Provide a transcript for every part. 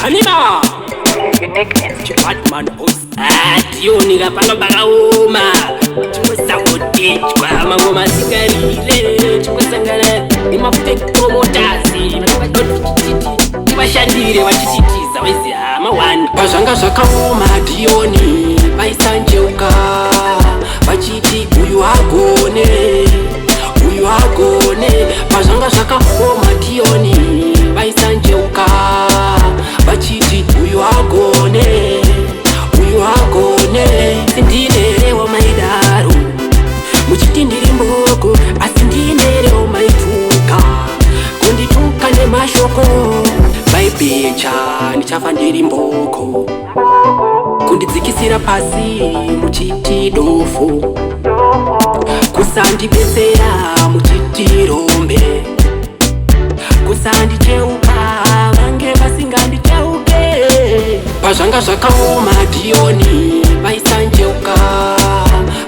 Annemaw Batman boss Dioniga pano bakaoma Chimusabotechwa mangoma singarile Chimusangana imafake promoters Tivashandire vachititiza wezi hama one Pazvanga zvakaoma Dioni vaisanjeuka vachiti uyu agone uyu agone Pazvanga zvakaoma Dioni vaisanjeuka vachiti uyu agone uyu agone sindinerewo maidaro muchiti ndiri mboko asi ndinerewo maituka kundituka nemashoko vaibecha ndichafa ndiri mboko kundidzikisira pasi muchiti dofo kusandibetsera muchiti rombe kusandicheuka vange vasingandicheuke pazvanga zvakaoma Dioni vaisanjeuka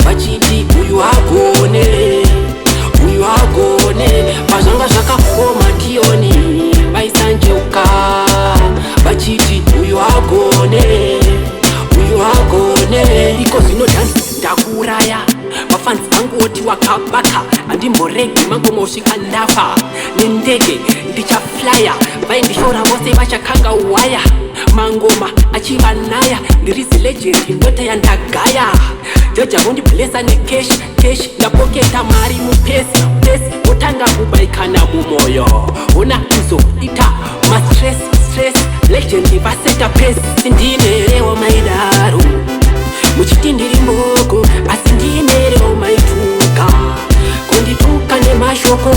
vachiti uyu agone uyu agone pazvanga zvakaoma Dioni vaisanjeuka vachiti uyu agone uyu agone iko zvinodhanzi ndakuraya vafanzi vangu oti wakabaka handimboregi mangomosvika ndafa nendege ndichaflya vaindishora vose vachakanga waya mangoma achivanaya ndirizi legend ndota yandagaya joja vondiblesa nekesh ndapoketa mari mupesi otanga kubaikana mumoyo ona kuzoita mastress legend vaseta pesi sindinerewo maidaro muchiti ndiri mboko asi ndinerewo maituka kundituka nemashoko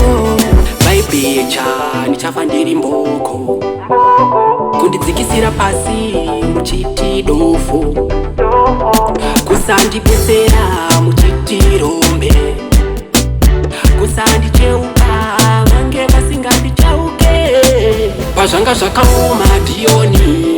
vaibecha ndichafa ndiri mboko kundidzikisira pasi muchiti dofo kusandibetsera muchiti rombe kusandicheuka vange vasingandicheuke pazvanga zvakaoma Dioni